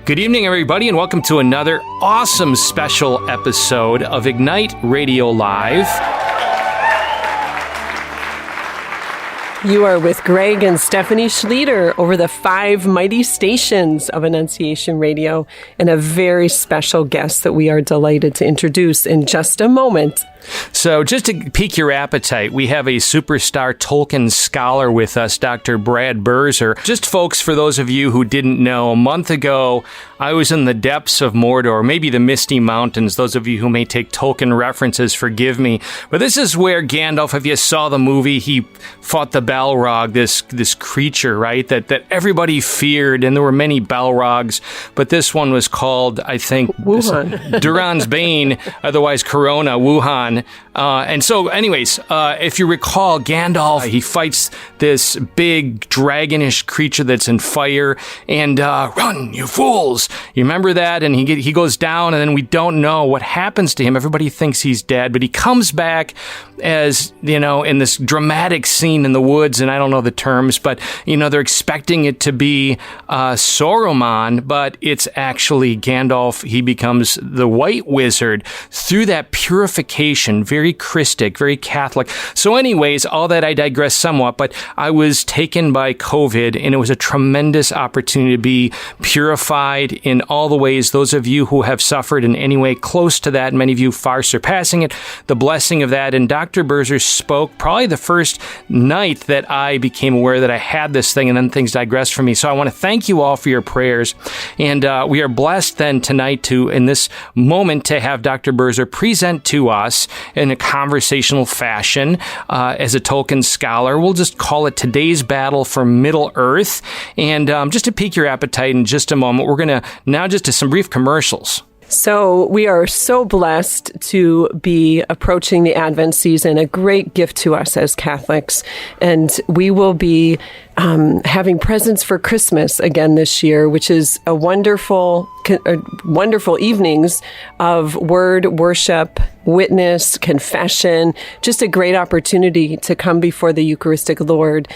Good evening, everybody, and welcome to another awesome special episode of Ignite Radio Live. You are with Greg and Stephanie Schlueter over the 5 mighty stations of Annunciation Radio and a very special guest that we are delighted to introduce in just a moment. So just to pique your appetite, we have a superstar Tolkien scholar with us, Dr. Brad Birzer. Just folks, for those of you who didn't know, a month ago, I was in the depths of Mordor, maybe the Misty Mountains. Those of you who may take Tolkien references, forgive me. But this is where Gandalf, if you saw the movie, he fought the Balrog, this creature, right, that everybody feared, and there were many Balrogs, but this one was called, I think, Wuhan. Duran's Bane, otherwise Corona, Wuhan. And so, anyways, if you recall, Gandalf, he fights this big dragonish creature that's in fire, and run, you fools! You remember that? And he goes down, and then we don't know what happens to him. Everybody thinks he's dead, but he comes back as, you know, in this dramatic scene in the woods, and I don't know the terms, but, you know, they're expecting it to be Saruman, but it's actually Gandalf. He becomes the White Wizard through that purification, very Christic, very Catholic. So anyways, all that I digress somewhat, but I was taken by COVID, and it was a tremendous opportunity to be purified in all the ways. Those of you who have suffered in any way close to that, many of you far surpassing it, the blessing of that. And Dr. Birzer spoke probably the first night that I became aware that I had this thing, and then things digressed for me. So I want to thank you all for your prayers. And we are blessed then tonight to, in this moment, to have Dr. Birzer present to us in a conversational fashion as a Tolkien scholar. We'll just call it Today's Battle for Middle-earth. And just to pique your appetite in just a moment, we're going to now just do some brief commercials. So we are so blessed to be approaching the Advent season, a great gift to us as Catholics. And we will be having presents for Christmas again this year, which is a wonderful evenings of word, worship, witness, confession, just a great opportunity to come before the Eucharistic Lord.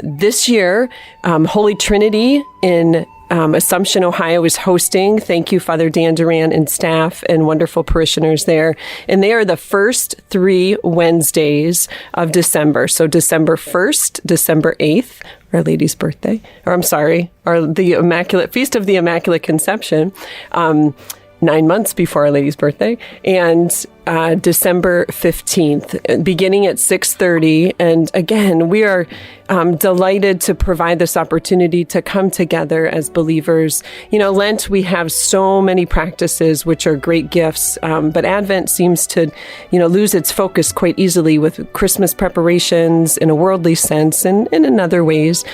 This year, Holy Trinity in Assumption, Ohio is hosting. Thank you, Father Dan Duran and staff and wonderful parishioners there. And they are the first 3 Wednesdays of December. So December 1st, December 8th, Our Lady's birthday, the Feast of the Immaculate Conception, 9 months before Our Lady's birthday, and December 15th, beginning at 6:30. And again, we are delighted to provide this opportunity to come together as believers. You know, Lent, we have so many practices which are great gifts, but Advent seems to, lose its focus quite easily with Christmas preparations in a worldly sense and in other ways.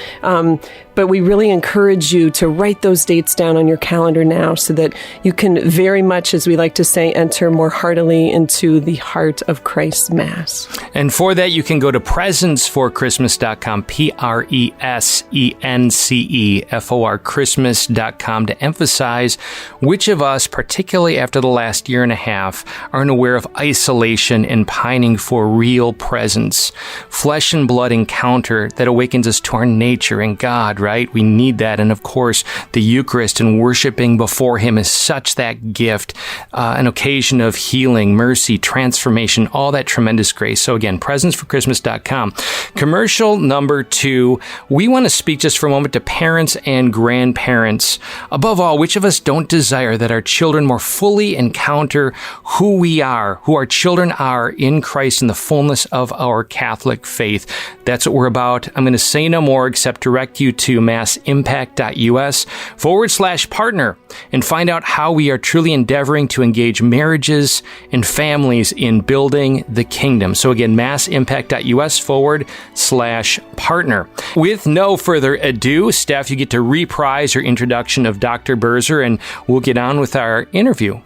But we really encourage you to write those dates down on your calendar now so that you can very much, as we like to say, enter more heartily into the heart of Christ's Mass. And for that, you can go to presentsforchristmas.com, PRESENCEFOR Christmas.com, to emphasize which of us, particularly after the last year and a half, are unaware of isolation and pining for real presence, flesh and blood encounter that awakens us to our nature in God, right? We need that. And of course, the Eucharist and worshiping before Him is such that gift, an occasion of healing, mercy, transformation, all that tremendous grace. So again, presentsforchristmas.com. Commercial number 2, we want to speak just for a moment to parents and grandparents. Above all, which of us don't desire that our children more fully encounter who we are, who our children are in Christ in the fullness of our Catholic faith? That's what we're about. I'm going to say no more except direct you to massimpact.us/partner and find out how we are truly endeavoring to engage marriages and families in building the kingdom. So again, massimpact.us/partner. With no further ado, Steph, you get to reprise your introduction of Dr. Birzer, and we'll get on with our interview.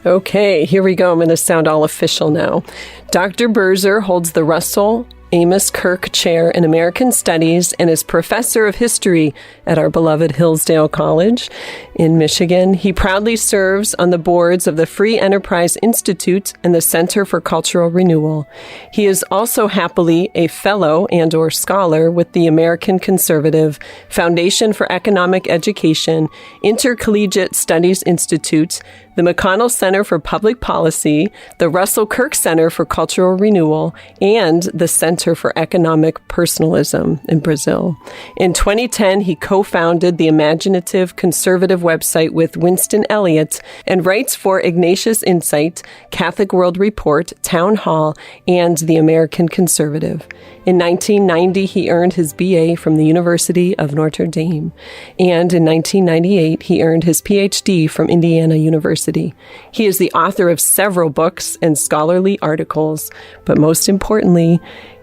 Okay, here we go. I'm going to sound all official now. Dr. Birzer holds the Russell Amos Kirk Chair in American Studies and is Professor of History at our beloved Hillsdale College in Michigan. He proudly serves on the boards of the Free Enterprise Institute and the Center for Cultural Renewal. He is also happily a fellow and/or scholar with the American Conservative, Foundation for Economic Education, Intercollegiate Studies Institute, the McConnell Center for Public Policy, the Russell Kirk Center for Cultural Renewal, and the Center for Economic Personalism in Brazil. In 2010, he co-founded the imaginative conservative website with Winston Elliott and writes for Ignatius Insight, Catholic World Report, Town Hall, and the American Conservative. In 1990, he earned his BA from the University of Notre Dame. And in 1998, he earned his PhD from Indiana University. He is the author of several books and scholarly articles, but most importantly,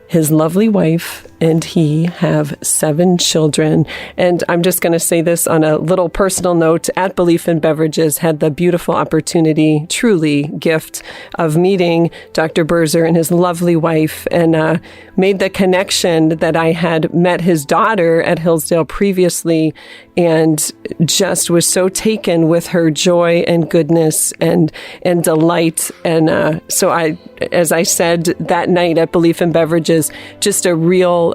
his lovely wife and he have 7 children. And I'm just going to say this on a little personal note. At Belief in Beverages, had the beautiful opportunity, truly gift, of meeting Dr. Birzer and his lovely wife, and made the connection that I had met his daughter at Hillsdale previously, and just was so taken with her joy and goodness and delight. And so I, as I said that night at Belief in Beverages, just a real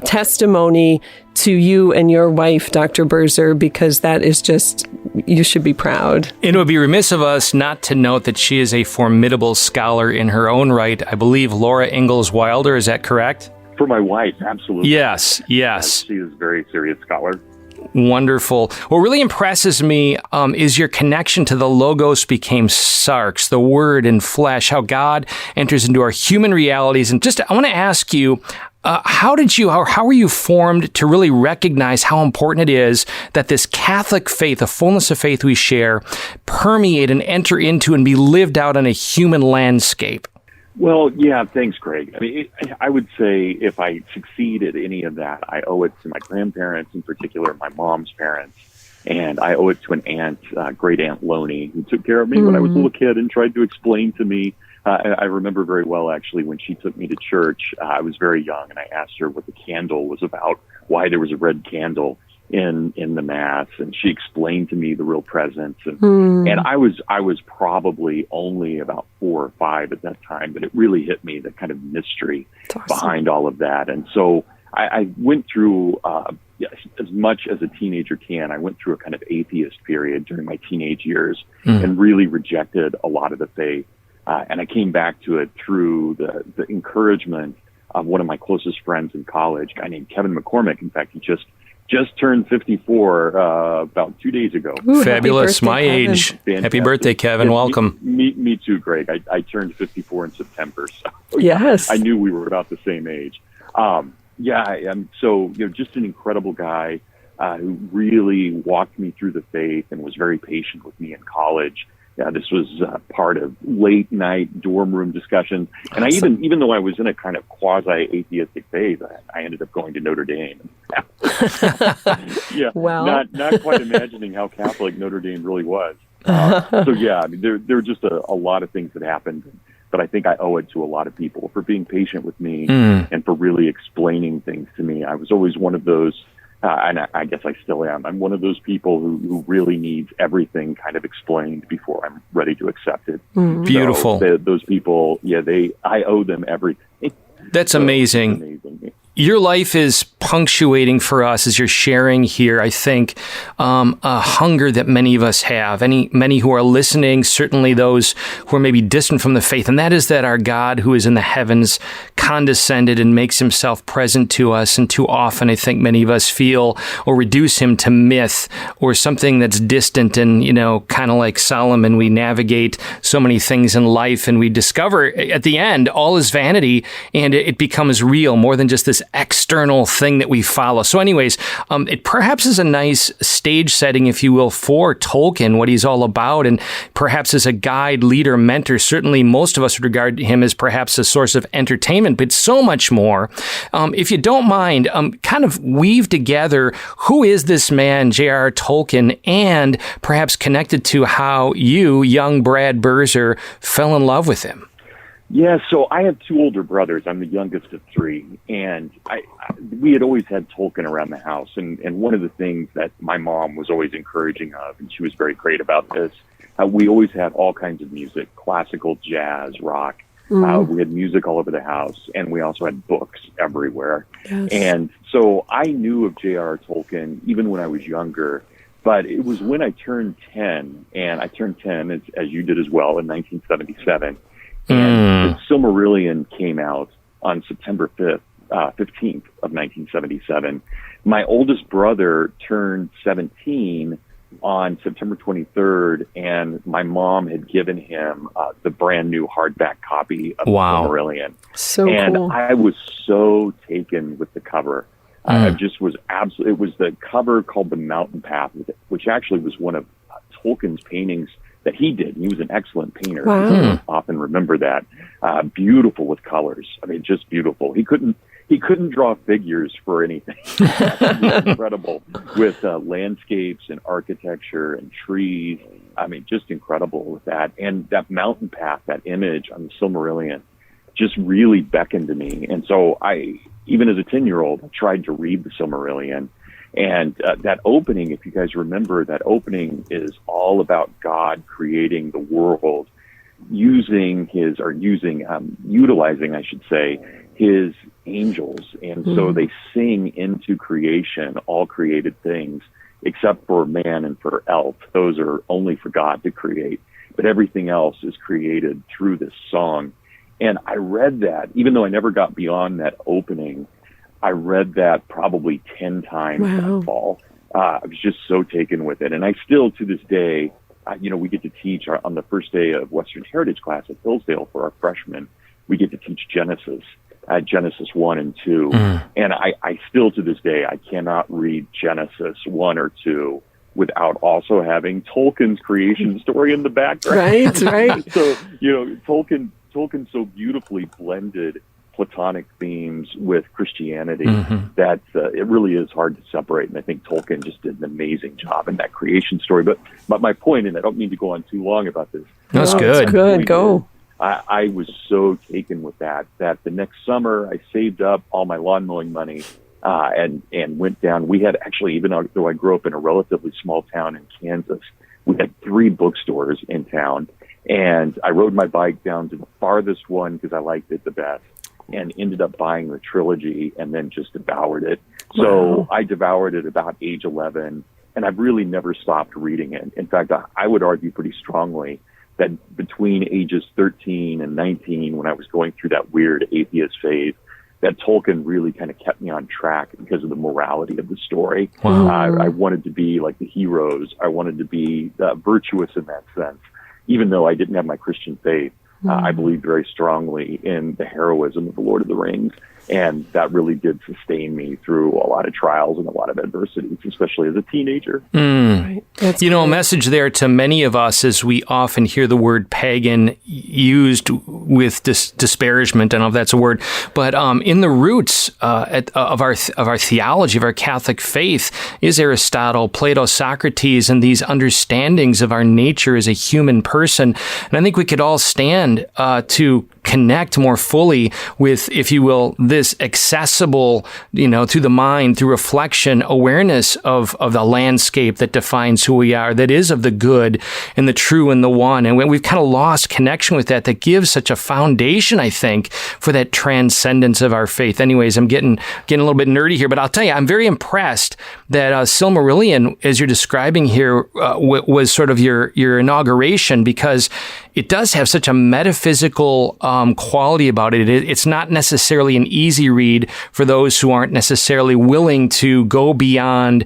testimony to you and your wife, Dr. Birzer, because that is just, you should be proud. It would be remiss of us not to note that she is a formidable scholar in her own right. I believe Laura Ingalls Wilder, is that correct? For my wife, absolutely. Yes. She is a very serious scholar. Wonderful. What really impresses me is your connection to the Logos became Sarx, the Word in flesh, how God enters into our human realities. And just, I want to ask you, how were you formed to really recognize how important it is that this Catholic faith, the fullness of faith we share, permeate and enter into and be lived out on a human landscape? Well, yeah, thanks, Greg. I mean, I would say if I succeed at any of that, I owe it to my grandparents, in particular, my mom's parents. And I owe it to an aunt, great Aunt Loney, who took care of me when I was a little kid and tried to explain to me. I remember very well, actually, when she took me to church. I was very young, and I asked her what the candle was about, why there was a red candle in the Mass, and she explained to me the real presence. And I was probably only about 4 or 5 at that time, but it really hit me, the kind of mystery behind all of that. And so I went through, as much as a teenager can, I went through a kind of atheist period during my teenage years and really rejected a lot of the faith. And I came back to it through the encouragement of one of my closest friends in college, a guy named Kevin McCormick. In fact, he just turned 54 about 2 days ago. Ooh, fabulous, my Kevin. age. Fantastic. Happy birthday, Kevin. Yeah, Welcome. Me too, Greg. I turned 54 in September, so Yes. I knew we were about the same age. So just an incredible guy who really walked me through the faith and was very patient with me in college. Yeah, this was part of late night dorm room discussions. And I even though I was in a kind of quasi-atheistic phase, I ended up going to Notre Dame. Yeah, well, not quite imagining how Catholic Notre Dame really was. So yeah, I mean, there were just a lot of things that happened. But I think I owe it to a lot of people for being patient with me and for really explaining things to me. I was always one of those, and I guess I still am. I'm one of those people who really needs everything kind of explained before I'm ready to accept it. Beautiful. So those people, I owe them everything. That's amazing. Amazing. Your life is punctuating for us as you're sharing here, I think, a hunger that many of us have. Many who are listening, certainly those who are maybe distant from the faith, and that is that our God who is in the heavens condescended and makes himself present to us. And too often, I think many of us feel or reduce him to myth or something that's distant and, kind of like Solomon, we navigate so many things in life and we discover at the end, all is vanity and it becomes real more than just this external thing that we follow. So anyways, it perhaps is a nice stage setting, if you will, for Tolkien, what he's all about, and perhaps as a guide, leader, mentor. Certainly most of us would regard him as perhaps a source of entertainment, but so much more. If you don't mind, kind of weave together who is this man, J.R.R. Tolkien, and perhaps connected to how you, young Brad Birzer, fell in love with him. Yeah, so I have two older brothers. I'm the youngest of three, and we had always had Tolkien around the house. And one of the things that my mom was always encouraging of, and she was very great about this, we always had all kinds of music, classical, jazz, rock. We had music all over the house, and we also had books everywhere. Yes. And so I knew of J.R.R. Tolkien even when I was younger, but it was when I turned 10, and I turned 10, as you did as well, in 1977. And the Silmarillion came out on September 15th of 1977. My oldest brother turned 17 on September 23rd, and my mom had given him the brand new hardback copy of the Silmarillion. So and cool. I was so taken with the cover. I just was absolutely, it was the cover called The Mountain Path, which actually was one of Tolkien's paintings that he did. He was an excellent painter. Wow. People often remember that. Beautiful with colors. I mean, just beautiful. He couldn't draw figures for anything. It was incredible with landscapes and architecture and trees. I mean, just incredible with that. And that mountain path, that image on the Silmarillion, just really beckoned to me. And so even as a 10-year-old, I tried to read the Silmarillion. And that opening, if you guys remember, that opening is all about God creating the world, utilizing, I should say, his angels. And so they sing into creation, all created things, except for man and for elf. Those are only for God to create. But everything else is created through this song. And I read that, even though I never got beyond that opening, I read that probably 10 times that fall. I was just so taken with it. And I still, to this day, we get to teach on the first day of Western Heritage class at Hillsdale for our freshmen. We get to teach Genesis, Genesis 1 and 2. And I still, to this day, I cannot read Genesis 1 or 2 without also having Tolkien's creation story in the background. Right. So, Tolkien so beautifully blended Platonic themes with Christianity that it really is hard to separate. And I think Tolkien just did an amazing job in that creation story. But my point, and I don't mean to go on too long about this. That's good. Good. Go. I was so taken with that the next summer I saved up all my lawn mowing money and went down. We had actually, even though I grew up in a relatively small town in Kansas, we had 3 bookstores in town. And I rode my bike down to the farthest one because I liked it the best, and ended up buying the trilogy and then just devoured it. So I devoured it about age 11, and I've really never stopped reading it. In fact, I would argue pretty strongly that between ages 13 and 19, when I was going through that weird atheist phase, that Tolkien really kind of kept me on track because of the morality of the story. I wanted to be like the heroes. I wanted to be virtuous in that sense, even though I didn't have my Christian faith. I believed very strongly in the heroism of the Lord of the Rings, and that really did sustain me through a lot of trials and a lot of adversities, especially as a teenager. Right. A message there to many of us as we often hear the word pagan used with disparagement. I don't know if that's a word, but in the roots of our theology, of our Catholic faith, is Aristotle, Plato, Socrates, and these understandings of our nature as a human person. And I think we could all stand to connect more fully with, if you will, this accessible, through the mind, through reflection, awareness of the landscape that defines who we are, that is of the good and the true and the one. And we've kind of lost connection with that gives such a foundation, I think, for that transcendence of our faith. Anyways, I'm getting a little bit nerdy here, but I'll tell you, I'm very impressed that Silmarillion, as you're describing here, was sort of your inauguration, because it does have such a metaphysical quality about it. It's not necessarily an easy read for those who aren't necessarily willing to go beyond.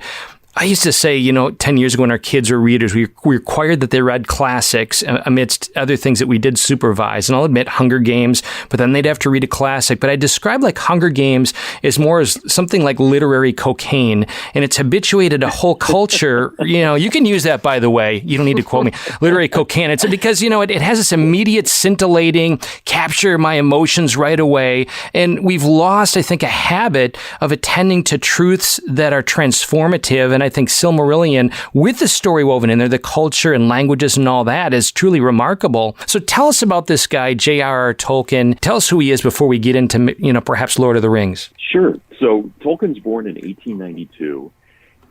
I used to say, 10 years ago when our kids were readers, we required that they read classics amidst other things that we did supervise. And I'll admit Hunger Games, but then they'd have to read a classic. But I describe Hunger Games as more as something like literary cocaine. And it's habituated a whole culture. You can use that, by the way. You don't need to quote me. Literary cocaine. It's because, it has this immediate scintillating, capture my emotions right away. And we've lost, I think, a habit of attending to truths that are transformative. And I I think Silmarillion, with the story woven in there, the culture and languages and all that, is truly remarkable. So tell us about this guy, J.R.R. Tolkien. Tell us who he is before we get into, perhaps Lord of the Rings. Sure. So Tolkien's born in 1892,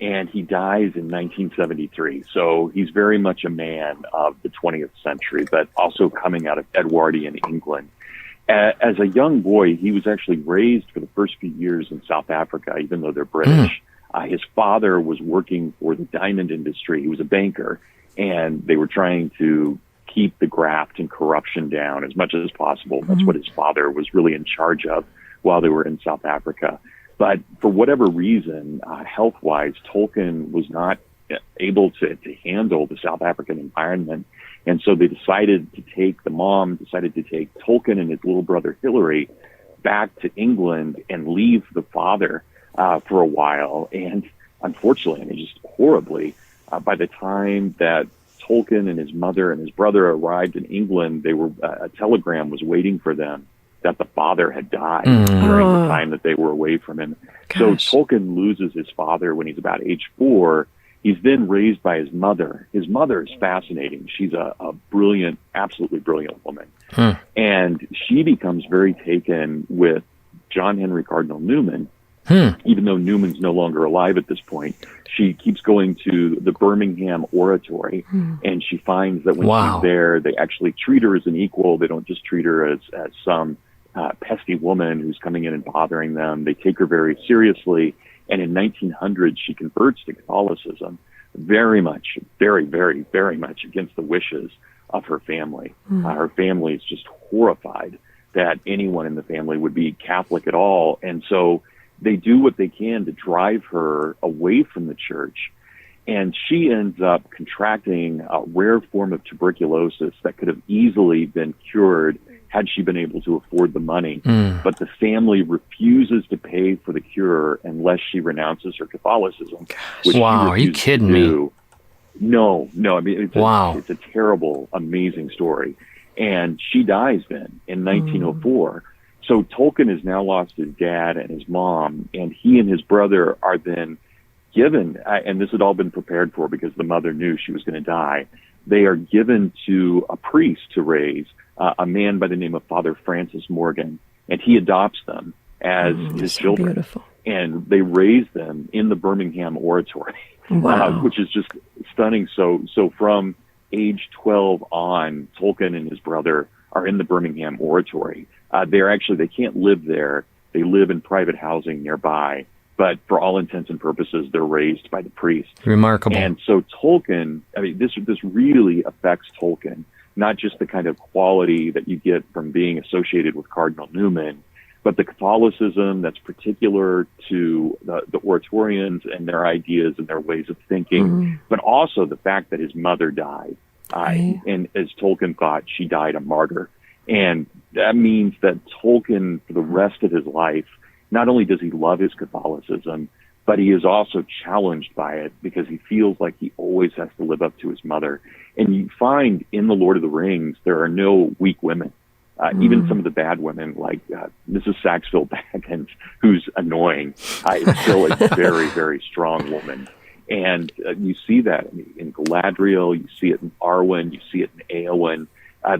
and he dies in 1973. So he's very much a man of the 20th century, but also coming out of Edwardian England. As a young boy, he was actually raised for the first few years in South Africa, even though they're British. His father was working for the diamond industry. He was a banker, and they were trying to keep the graft and corruption down as much as possible. That's what his father was really in charge of while they were in South Africa. But for whatever reason, health-wise, Tolkien was not able to handle the South African environment. And so the mom decided to take Tolkien and his little brother Hilary back to England and leave the father for a while. And unfortunately, just horribly, by the time that Tolkien and his mother and his brother arrived in England, a telegram was waiting for them that the father had died during the time that they were away from him. Gosh. So Tolkien loses his father when he's about age 4. He's then raised by his mother. His mother is fascinating. She's a brilliant, absolutely brilliant woman. And she becomes very taken with John Henry Cardinal Newman, even though Newman's no longer alive at this point. She keeps going to the Birmingham Oratory, and she finds that when she's there, they actually treat her as an equal. They don't just treat her as some pesky woman who's coming in and bothering them. They take her very seriously. And in 1900, she converts to Catholicism, very much, very, very, very much against the wishes of her family. Her family is just horrified that anyone in the family would be Catholic at all. And so they do what they can to drive her away from the church. And she ends up contracting a rare form of tuberculosis that could have easily been cured had she been able to afford the money. But the family refuses to pay for the cure unless she renounces her Catholicism. Which are you kidding me? No. I mean, it's a terrible, amazing story. And she dies then in 1904. So Tolkien has now lost his dad and his mom, and he and his brother are then given, and this had all been prepared for because the mother knew she was going to die, they are given to a priest to raise, a man by the name of Father Francis Morgan, and he adopts them as his children. Beautiful. And they raise them in the Birmingham Oratory, which is just stunning. So from age 12 on, Tolkien and his brother are in the Birmingham Oratory. They can't live there. They live in private housing nearby, but for all intents and purposes, they're raised by the priest. Remarkable. And so Tolkien, this really affects Tolkien, not just the kind of quality that you get from being associated with Cardinal Newman, but the Catholicism that's particular to the Oratorians and their ideas and their ways of thinking, but also the fact that his mother died. And as Tolkien thought, she died a martyr. And that means that Tolkien, for the rest of his life, not only does he love his Catholicism, but he is also challenged by it because he feels like he always has to live up to his mother. And you find in The Lord of the Rings, there are no weak women. Even some of the bad women, like Mrs. Sackville-Baggins, who's annoying, is still a very, very strong woman. And you see that in Galadriel, you see it in Arwen, you see it in Éowyn.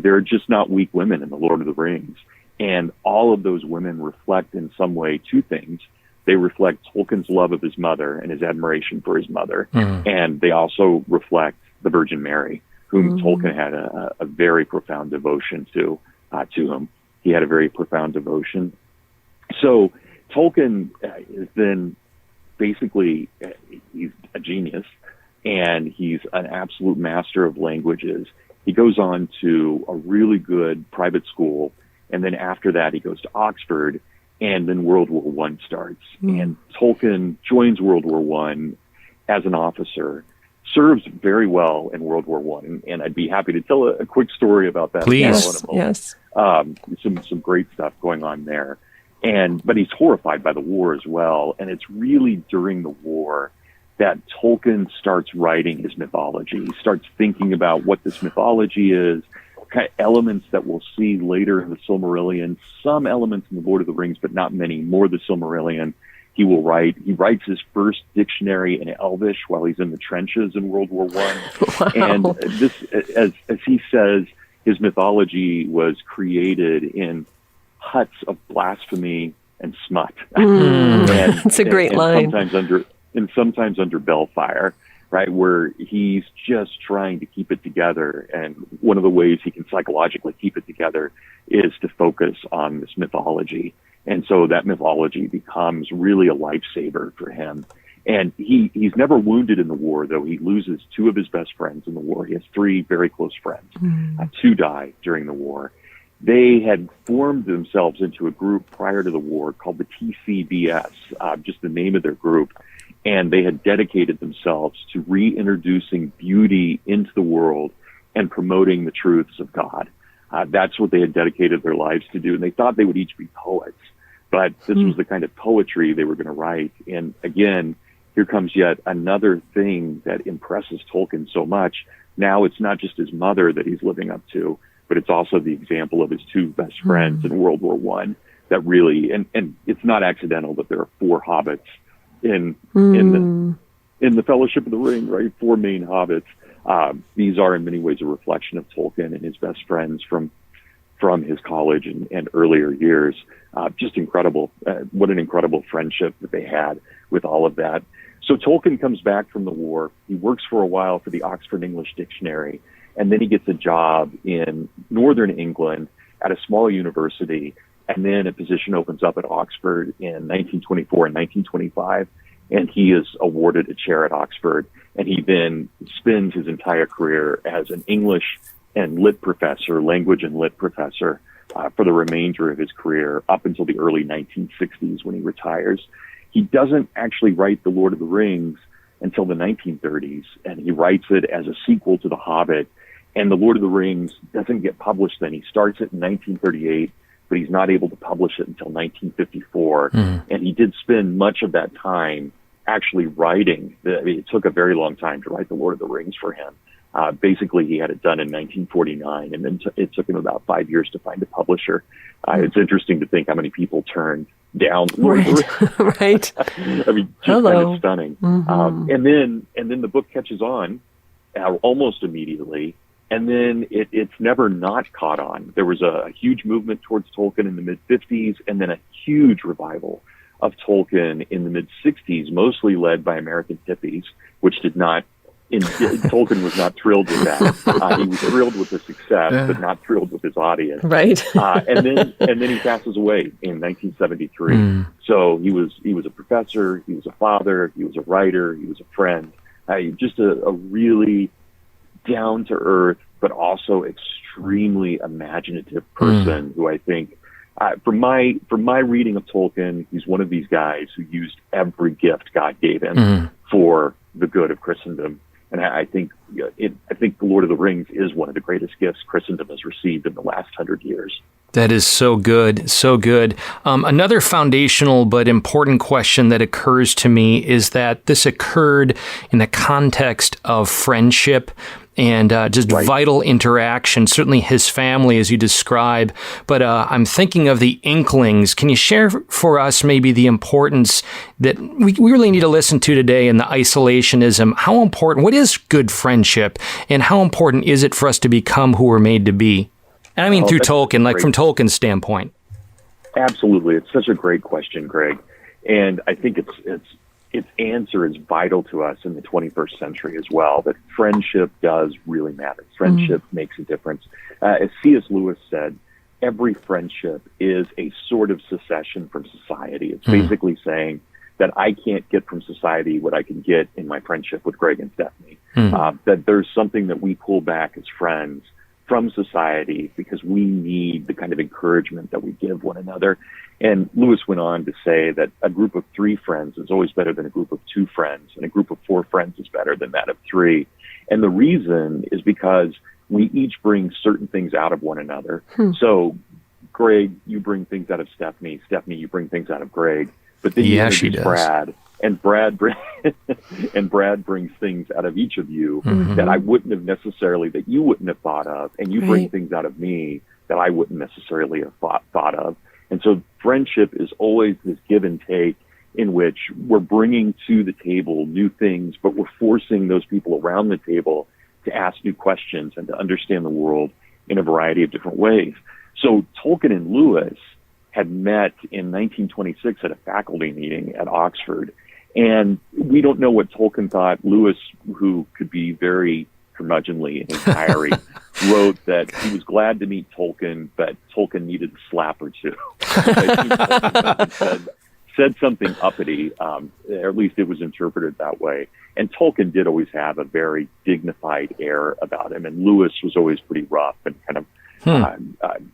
There are just not weak women in The Lord of the Rings. And all of those women reflect in some way two things. They reflect Tolkien's love of his mother and his admiration for his mother. And they also reflect the Virgin Mary, whom Tolkien had a very profound devotion to him. He had a very profound devotion. So Tolkien is then basically, he's a genius, and he's an absolute master of languages. He goes on to a really good private school, and then after that he goes to Oxford, and then World War I starts. And Tolkien joins World War I as an officer, serves very well in World War I, and I'd be happy to tell a quick story about that. Please. Yes. Some great stuff going on there. But he's horrified by the war as well, and it's really during the war that Tolkien starts writing his mythology. He starts thinking about what this mythology is, kind of elements that we'll see later in the Silmarillion, some elements in the Lord of the Rings, but not many, more the Silmarillion. He writes his first dictionary in Elvish while he's in the trenches in World War I. Wow. And this, as he says, his mythology was created in huts of blasphemy and smut. It's a great line. Sometimes under bellfire, right, where he's just trying to keep it together. And one of the ways he can psychologically keep it together is to focus on this mythology. And so that mythology becomes really a lifesaver for him. And he's never wounded in the war, though. He loses two of his best friends in the war. He has three very close friends. Two die during the war. They had formed themselves into a group prior to the war called the TCBS, just the name of their group. And they had dedicated themselves to reintroducing beauty into the world and promoting the truths of God. That's what they had dedicated their lives to do. And they thought they would each be poets. But this was the kind of poetry they were going to write. And again, here comes yet another thing that impresses Tolkien so much. Now it's not just his mother that he's living up to, but it's also the example of his two best friends in World War I that really, and it's not accidental that there are four hobbits in the Fellowship of the Ring, right? Four main hobbits. These are in many ways a reflection of Tolkien and his best friends from his college and earlier years. Just incredible. What an incredible friendship that they had with all of that. So Tolkien comes back from the war. He works for a while for the Oxford English Dictionary, and then he gets a job in northern England at a small university, and then a position opens up at Oxford in 1924 and 1925, and he is awarded a chair at Oxford, and he then spends his entire career as an English and lit professor, language and lit professor, for the remainder of his career up until the early 1960s when he retires. He doesn't actually write The Lord of the Rings until the 1930s, and he writes it as a sequel to The Hobbit. And The Lord of the Rings doesn't get published then. He starts it in 1938, but he's not able to publish it until 1954. And he did spend much of that time actually writing. It took a very long time to write The Lord of the Rings for him. Basically, he had it done in 1949, and then it took him about 5 years to find a publisher. It's interesting to think how many people turned down Lord of the Rings. Right. I mean, just kind of stunning. And then the book catches on almost immediately, and then it's never not caught on. There was a huge movement towards Tolkien in the mid-50s, and then a huge revival of Tolkien in the mid-60s, mostly led by American hippies, which did not. Tolkien was not thrilled with that. He was thrilled with the success, but not thrilled with his audience. Right. And then he passes away in 1973. So he was a professor, he was a father, he was a writer, he was a friend. Just a really down to earth, but also extremely imaginative person who I think, from my reading of Tolkien, he's one of these guys who used every gift God gave him for the good of Christendom. And I think The Lord of the Rings is one of the greatest gifts Christendom has received in the last 100 years. That is so good, so good. Another foundational but important question that occurs to me is that this occurred in the context of friendship and just vital interaction, certainly his family, as you describe. But I'm thinking of the Inklings. Can you share for us maybe the importance that we really need to listen to today in the isolationism? How important, what is good friendship, and how important is it for us to become who we're made to be? And I mean through Tolkien, like from Tolkien's standpoint. Absolutely. It's such a great question, Greg. And I think its answer is vital to us in the 21st century as well, that friendship does really matter. Friendship makes a difference. As C.S. Lewis said, every friendship is a sort of secession from society. It's basically saying that I can't get from society what I can get in my friendship with Greg and Stephanie. That there's something that we pull back as friends from society because we need the kind of encouragement that we give one another. And Lewis went on to say that a group of 3 friends is always better than a group of 2 friends, and a group of 4 friends is better than that of 3. And the reason is because we each bring certain things out of one another. So, Greg, you bring things out of Stephanie. Stephanie, you bring things out of Greg. But then you introduce Brad, and Brad brings things out of each of you that I wouldn't have necessarily, that you wouldn't have thought of, and you bring things out of me that I wouldn't necessarily have thought of. And so friendship is always this give and take in which we're bringing to the table new things, but we're forcing those people around the table to ask new questions and to understand the world in a variety of different ways. So Tolkien and Lewis had met in 1926 at a faculty meeting at Oxford. And we don't know what Tolkien thought. Lewis, who could be very curmudgeonly in his diary, wrote that he was glad to meet Tolkien, but Tolkien needed a slap or two. said something uppity, or at least it was interpreted that way. And Tolkien did always have a very dignified air about him, and Lewis was always pretty rough and kind of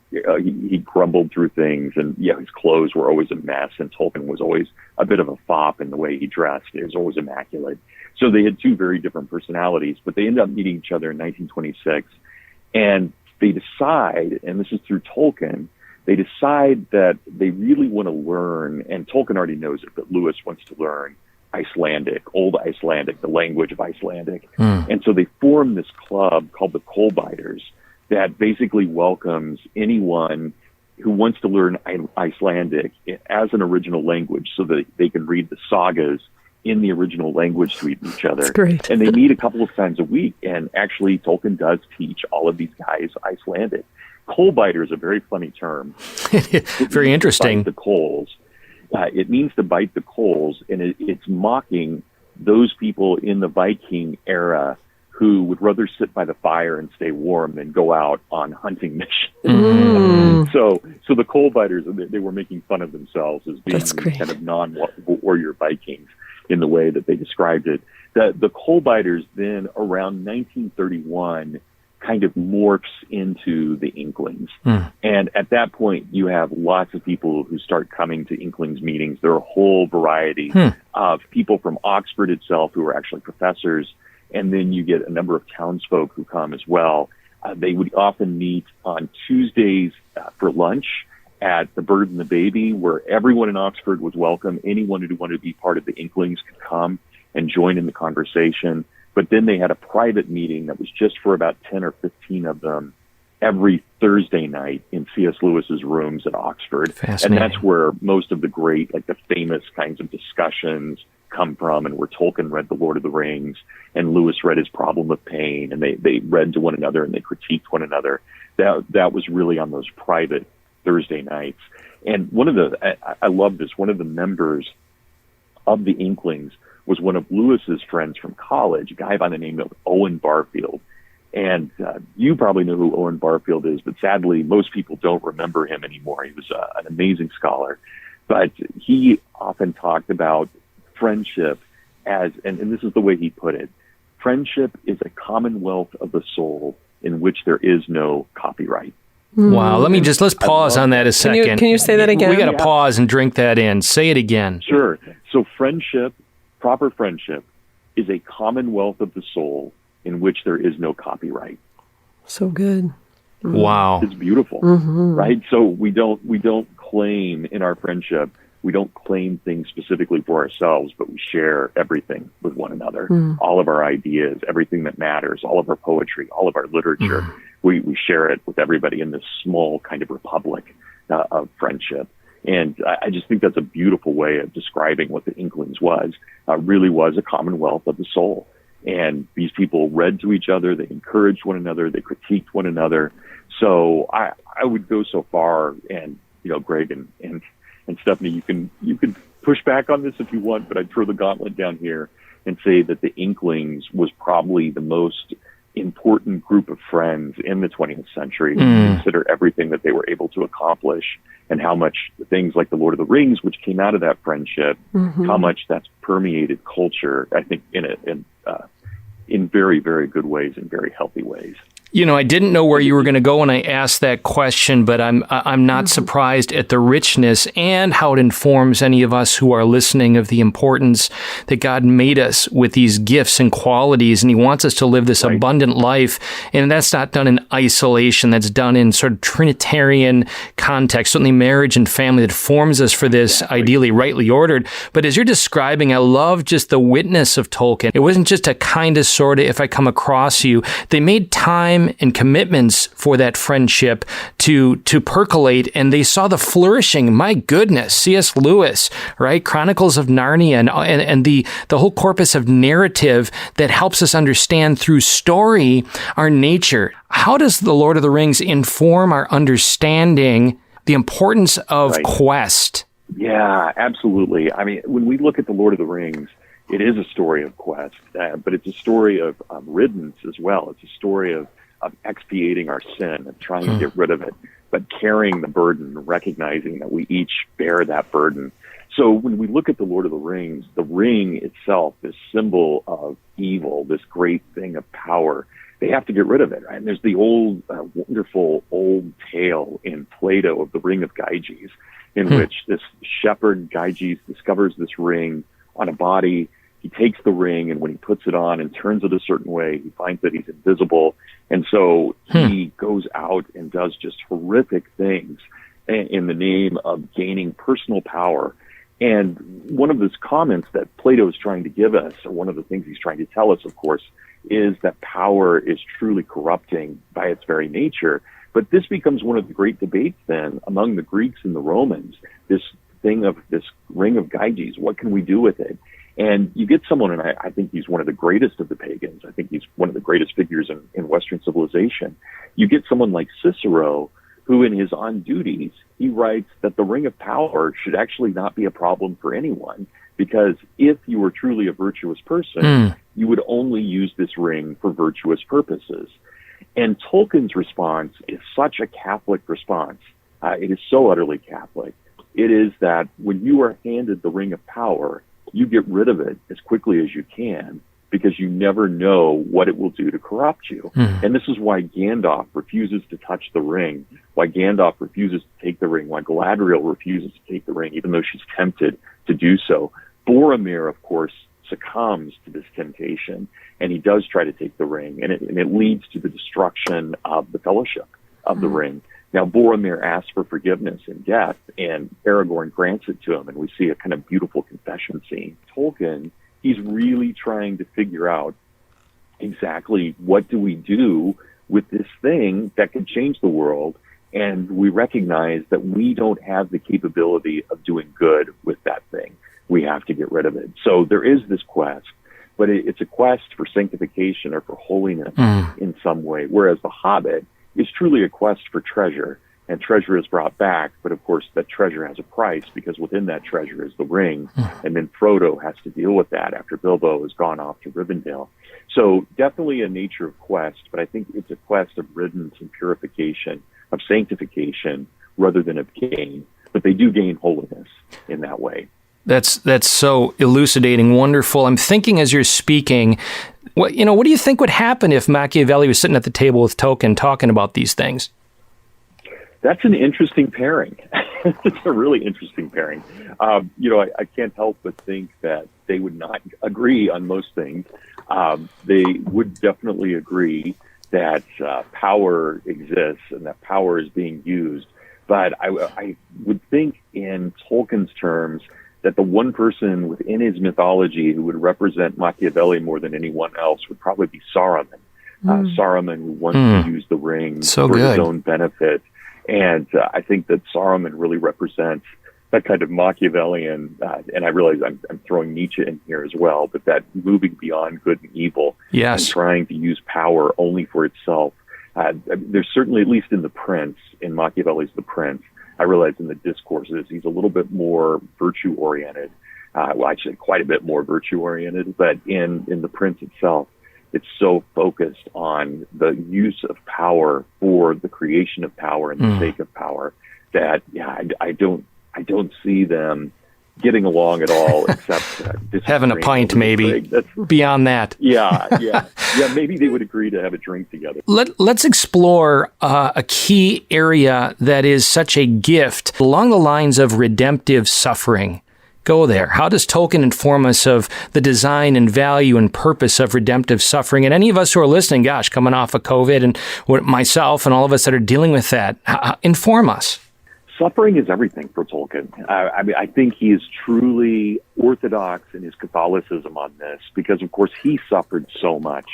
he grumbled through things, and his clothes were always a mess, and Tolkien was always a bit of a fop in the way he dressed. He was always immaculate. So they had two very different personalities, but they ended up meeting each other in 1926, and they decide, and this is through Tolkien, they decide that they really want to learn, and Tolkien already knows it, but Lewis wants to learn Icelandic, Old Icelandic, the language of Icelandic. And so they form this club called the Kolbiters that basically welcomes anyone who wants to learn Icelandic as an original language so that they can read the sagas in the original language to each other. That's great. And they meet a couple of times a week, and actually Tolkien does teach all of these guys Icelandic. Kolbiter is a very funny term. Very interesting. The coals. It means to bite the coals, and it's mocking those people in the Viking era who would rather sit by the fire and stay warm than go out on hunting missions. So the Kolbiters, they were making fun of themselves as being kind of non-warrior Vikings in the way that they described it. The Kolbiters then, around 1931, kind of morphs into the Inklings. And at that point, you have lots of people who start coming to Inklings meetings. There are a whole variety of people from Oxford itself who are actually professors, and then you get a number of townsfolk who come as well. They would often meet on Tuesdays for lunch at the Bird and the Baby, where everyone in Oxford was welcome. Anyone who wanted to be part of the Inklings could come and join in the conversation. But then they had a private meeting that was just for about 10 or 15 of them every Thursday night in C.S. Lewis's rooms at Oxford. And that's where most of the great, like the famous kinds of discussions come from, and where Tolkien read The Lord of the Rings and Lewis read his Problem of Pain, and they read to one another and they critiqued one another. That was really on those private Thursday nights. And I love this, one of the members of the Inklings was one of Lewis's friends from college, a guy by the name of Owen Barfield. And you probably know who Owen Barfield is, but sadly, most people don't remember him anymore. He was an amazing scholar. But he often talked about friendship as, and this is the way he put it, friendship is a commonwealth of the soul in which there is no copyright. Wow. Let's pause on that a second. Can you say that again? We got to pause and drink that in. Say it again. Sure. So proper friendship is a commonwealth of the soul in which there is no copyright. So good. Wow. It's beautiful, right? So we don't claim in our friendship, we don't claim things specifically for ourselves, but we share everything with one another. All of our ideas, everything that matters, all of our poetry, all of our literature, we share it with everybody in this small kind of republic of friendship. And I just think that's a beautiful way of describing what the Inklings was. Really was a commonwealth of the soul. And these people read to each other, they encouraged one another, they critiqued one another. So I would go so far, and Greg and Stephanie, you can push back on this if you want, but I'd throw the gauntlet down here and say that the Inklings was probably the most important group of friends in the 20th century. Consider everything that they were able to accomplish, and how much things like The Lord of the Rings, which came out of that friendship, how much that's permeated culture, I think, in very, very good ways and very healthy ways. I didn't know where you were going to go when I asked that question, but I'm not surprised at the richness and how it informs any of us who are listening of the importance that God made us with these gifts and qualities, and He wants us to live this abundant life. And that's not done in isolation. That's done in sort of Trinitarian context, certainly marriage and family, that forms us for this, ideally rightly ordered. But as you're describing, I love just the witness of Tolkien. It wasn't just a kind of, sort of, if I come across you. They made time time and commitments for that friendship to percolate, and they saw the flourishing. My goodness, C.S. Lewis, right? Chronicles of Narnia and the whole corpus of narrative that helps us understand through story our nature. How does The Lord of the Rings inform our understanding the importance of quest? Yeah, absolutely. I mean, when we look at The Lord of the Rings, it is a story of quest, but it's a story of riddance as well. It's a story of expiating our sin, of trying to get rid of it, but carrying the burden, recognizing that we each bear that burden. So when we look at The Lord of the Rings, the ring itself, this symbol of evil, this great thing of power, they have to get rid of it, right? And there's the old, wonderful old tale in Plato of the Ring of Gyges, in which this shepherd Gyges discovers this ring on a body. He takes the ring, and when he puts it on and turns it a certain way, he finds that he's invisible. And so he goes out and does just horrific things in the name of gaining personal power. And one of those comments that Plato is trying to give us, or one of the things he's trying to tell us, of course, is that power is truly corrupting by its very nature. But this becomes one of the great debates then among the Greeks and the Romans, this thing of this ring of Gyges. What can we do with it? And you get someone, and I think he's one of the greatest of the pagans. I think he's one of the greatest figures in Western civilization. You get someone like Cicero, who in his On Duties, he writes that the ring of power should actually not be a problem for anyone, because if you were truly a virtuous person, you would only use this ring for virtuous purposes. And Tolkien's response is such a Catholic response. It is so utterly Catholic. It is that when you are handed the ring of power, you get rid of it as quickly as you can, because you never know what it will do to corrupt you. And this is why Gandalf refuses to touch the ring, why Gandalf refuses to take the ring, why Galadriel refuses to take the ring, even though she's tempted to do so. Boromir, of course, succumbs to this temptation, and he does try to take the ring, and it leads to the destruction of the Fellowship of the Ring. Now, Boromir asks for forgiveness in death, and Aragorn grants it to him, and we see a kind of beautiful confession scene. Tolkien, he's really trying to figure out exactly what do we do with this thing that can change the world, and we recognize that we don't have the capability of doing good with that thing. We have to get rid of it. So there is this quest, but it's a quest for sanctification or for holiness in some way, whereas The Hobbit is truly a quest for treasure, and treasure is brought back, but of course that treasure has a price, because within that treasure is the ring, and then Frodo has to deal with that after Bilbo has gone off to Rivendell. So definitely a nature of quest, but I think it's a quest of riddance and purification, of sanctification, rather than of gain, but they do gain holiness in that way. That's so elucidating, wonderful. I'm thinking as you're speaking, what do you think would happen if Machiavelli was sitting at the table with Tolkien talking about these things? That's an interesting pairing. It's a really interesting pairing. I can't help but think that they would not agree on most things. They would definitely agree that power exists and that power is being used. But I would think in Tolkien's terms that the one person within his mythology who would represent Machiavelli more than anyone else would probably be Saruman. Saruman, who wants to use the ring for his own benefit. And I think that Saruman really represents that kind of Machiavellian, and I realize I'm throwing Nietzsche in here as well, but that moving beyond good and evil, and trying to use power only for itself. There's certainly, at least in The Prince, in Machiavelli's The Prince, I realize in the discourses, he's a little bit more virtue-oriented. Well, actually, quite a bit more virtue-oriented. But in The Prince itself, it's so focused on the use of power for the creation of power and the sake of power that, I don't see them getting along at all, except having a pint, maybe. Beyond that. Yeah. Maybe they would agree to have a drink together. Let's explore a key area that is such a gift along the lines of redemptive suffering. Go there. How does Tolkien inform us of the design and value and purpose of redemptive suffering? And any of us who are listening, coming off of COVID, and myself and all of us that are dealing with that, inform us. Suffering is everything for Tolkien. I mean, I think he is truly orthodox in his Catholicism on this because, of course, he suffered so much.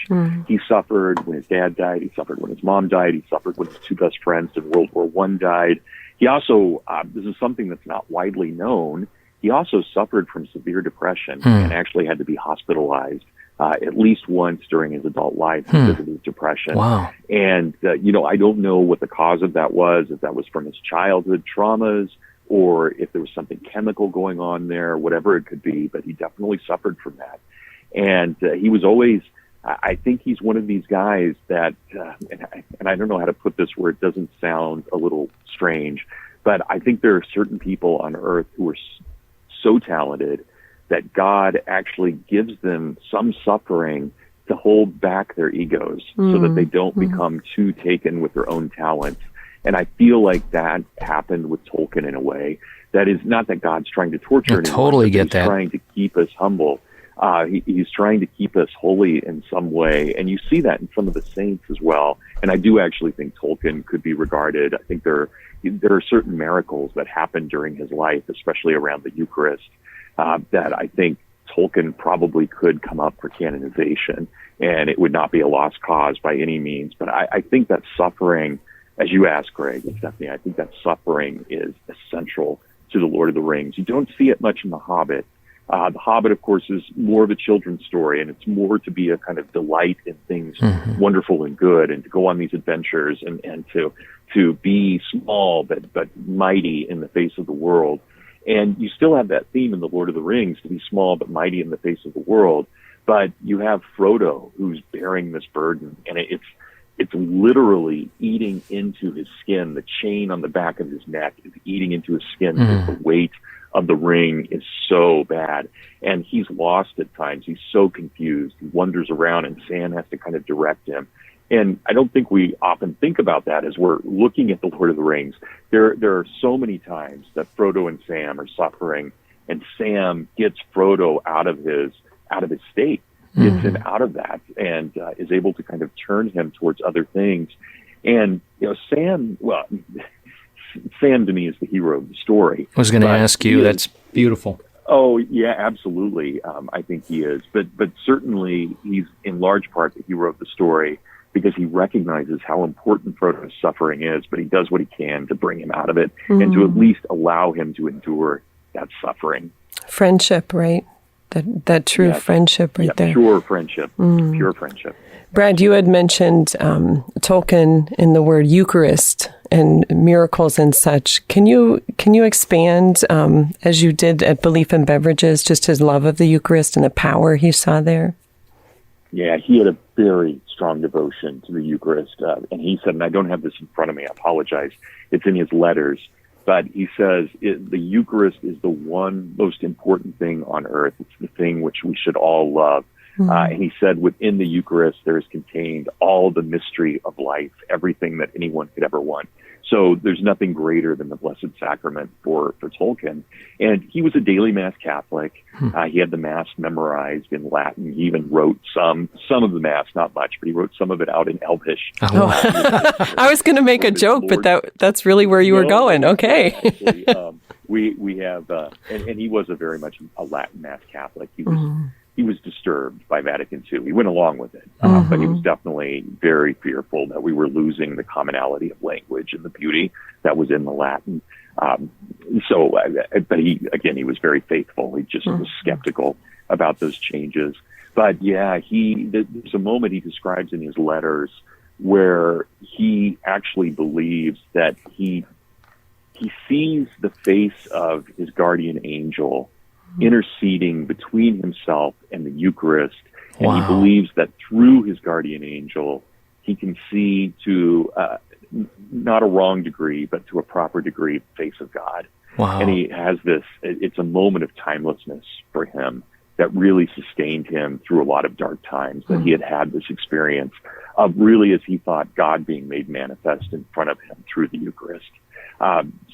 He suffered when his dad died. He suffered when his mom died. He suffered when his two best friends in World War I died. He also, this is something that's not widely known, he also suffered from severe depression and actually had to be hospitalized at least once during his adult life because of his depression. Wow. And, I don't know what the cause of that was, if that was from his childhood traumas or if there was something chemical going on there, whatever it could be, but he definitely suffered from that. And he was always, I think he's one of these guys that, and I don't know how to put this where it doesn't sound a little strange, but I think there are certain people on earth who are so talented that God actually gives them some suffering to hold back their egos so that they don't become too taken with their own talents. And I feel like that happened with Tolkien in a way. That is not that God's trying to torture anyone. Totally get he's that. Trying to keep us humble. He's trying to keep us holy in some way. And you see that in some of the saints as well. And I do actually think Tolkien could be regarded. I think there are certain miracles that happened during his life, especially around the Eucharist, that I think Tolkien probably could come up for canonization, and it would not be a lost cause by any means. But I think that suffering, as you asked, Greg and Stephanie, I think that suffering is essential to the Lord of the Rings. You don't see it much in The Hobbit. The Hobbit, of course, is more of a children's story, and it's more to be a kind of delight in things wonderful and good, and to go on these adventures and to be small but mighty in the face of the world. And you still have that theme in The Lord of the Rings, to be small but mighty in the face of the world. But you have Frodo, who's bearing this burden, and it's literally eating into his skin. The chain on the back of his neck is eating into his skin because the weight of the ring is so bad. And he's lost at times. He's so confused. He wanders around, and Sam has to kind of direct him. And I don't think we often think about that as we're looking at The Lord of the Rings. There are so many times that Frodo and Sam are suffering, and Sam gets Frodo out of his state, gets him out of that, and is able to kind of turn him towards other things. And Sam to me is the hero of the story. I was going to ask you. That's beautiful. Oh, yeah, absolutely. I think he is. But certainly he's in large part the hero of the story because he recognizes how important Frodo's suffering is, but he does what he can to bring him out of it and to at least allow him to endure that suffering. Friendship, right? That true friendship right there. Pure friendship. Pure friendship. Brad, you had mentioned Tolkien in the word Eucharist and miracles and such. Can you expand, as you did at Belief in Beverages, just his love of the Eucharist and the power he saw there? Yeah, he had a very strong devotion to the Eucharist. And he said, and I don't have this in front of me, I apologize, it's in his letters, but he says the Eucharist is the one most important thing on earth. It's the thing which we should all love. And he said within the Eucharist there is contained all the mystery of life, everything that anyone could ever want. So there's nothing greater than the Blessed Sacrament for Tolkien. And he was a daily Mass Catholic. He had the Mass memorized in Latin. He even wrote some of the Mass, not much, but he wrote some of it out in Elvish. I was going to make a joke, but that's really where you were going. Okay. Actually, we have, and he was very much a Latin Mass Catholic. He was disturbed by Vatican II. He went along with it, but he was definitely very fearful that we were losing the commonality of language and the beauty that was in the Latin. But he was very faithful. He just was skeptical about those changes. But yeah, there's a moment he describes in his letters where he actually believes that he sees the face of his guardian angel interceding between himself and the Eucharist, and he believes that through his guardian angel he can see to not a wrong degree but to a proper degree the face of God. And he has it's a moment of timelessness for him that really sustained him through a lot of dark times, that he had this experience of really, as he thought, God being made manifest in front of him through the Eucharist.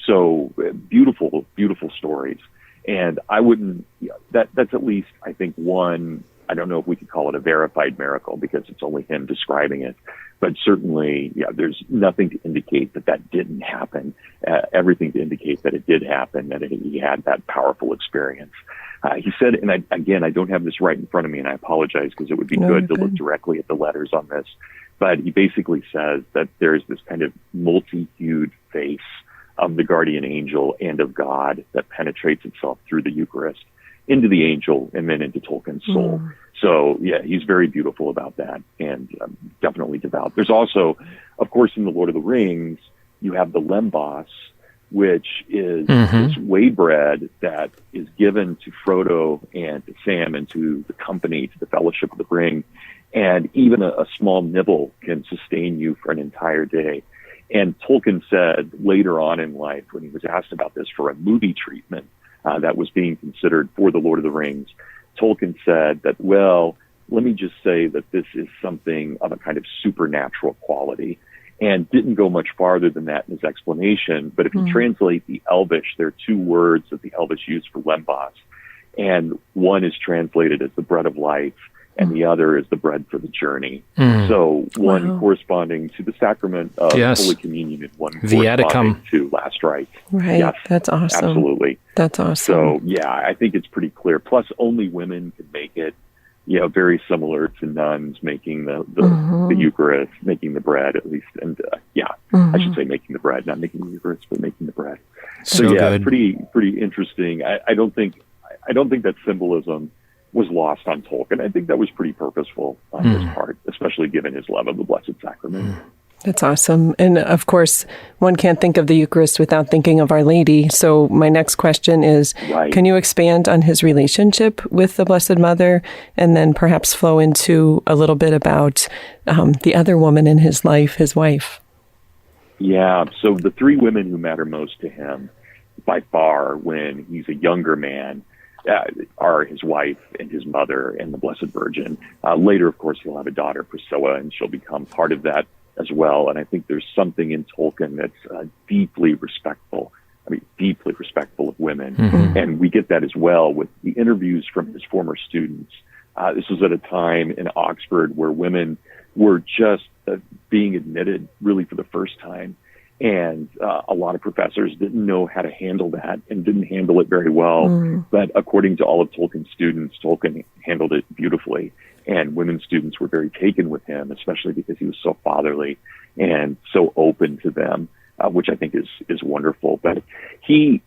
So beautiful, beautiful stories. And I wouldn't, that's at least, I think, one I don't know if we could call it a verified miracle because it's only him describing it, but certainly, there's nothing to indicate that didn't happen. Everything to indicate that it did happen, that he had that powerful experience. He said, and I don't have this right in front of me, and I apologize because it would be good to look directly at the letters on this. But he basically says that there's this kind of multi-hued face of the guardian angel and of God that penetrates itself through the Eucharist into the angel and then into Tolkien's soul. So, he's very beautiful about that and definitely devout. There's also, of course, in The Lord of the Rings, you have the lembas, which is this way bread that is given to Frodo and to Sam and to the company, to the Fellowship of the Ring. And even a small nibble can sustain you for an entire day. And Tolkien said later on in life, when he was asked about this for a movie treatment that was being considered for The Lord of the Rings, Tolkien said that, well, let me just say that this is something of a kind of supernatural quality, and didn't go much farther than that in his explanation. But if you translate the Elvish, there are two words that the Elvish use for lembas, and one is translated as the bread of life, and the other is the bread for the journey. So one corresponding to the sacrament of Holy Communion and one corresponding to last rites. Right. Yes, that's awesome. Absolutely. That's awesome. So, I think it's pretty clear. Plus, only women can make it, very similar to nuns making the Eucharist, making the bread at least. And, I should say making the bread, not making the Eucharist, but making the bread. So good. pretty interesting. I don't think that symbolism was lost on Tolkien. I think that was pretty purposeful on his part, especially given his love of the Blessed Sacrament. That's awesome. And of course, one can't think of the Eucharist without thinking of Our Lady. So my next question is, can you expand on his relationship with the Blessed Mother and then perhaps flow into a little bit about the other woman in his life, his wife? Yeah. So the three women who matter most to him by far when he's a younger man are his wife and his mother and the Blessed Virgin. Later, of course, he'll have a daughter, Priscilla, and she'll become part of that as well. And I think there's something in Tolkien that's deeply respectful of women. And we get that as well with the interviews from his former students. This was at a time in Oxford where women were just being admitted really for the first time. And a lot of professors didn't know how to handle that and didn't handle it very well. But according to all of Tolkien's students, Tolkien handled it beautifully. And women students were very taken with him, especially because he was so fatherly and so open to them, which I think is wonderful. But he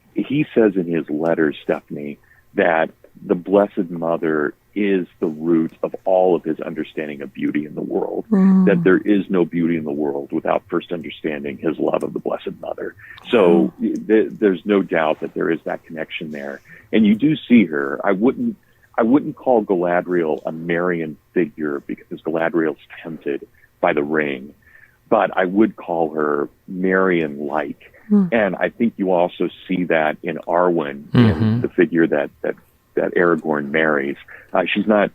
says in his letters, Stephanie, that the Blessed Mother is the root of all of his understanding of beauty in the world, that there is no beauty in the world without first understanding his love of the Blessed Mother. So there's no doubt that there is that connection there. And you do see her. I wouldn't call Galadriel a Marian figure because Galadriel's tempted by the ring, but I would call her Marian-like. And I think you also see that in Arwen, in the figure that Aragorn marries. She's not.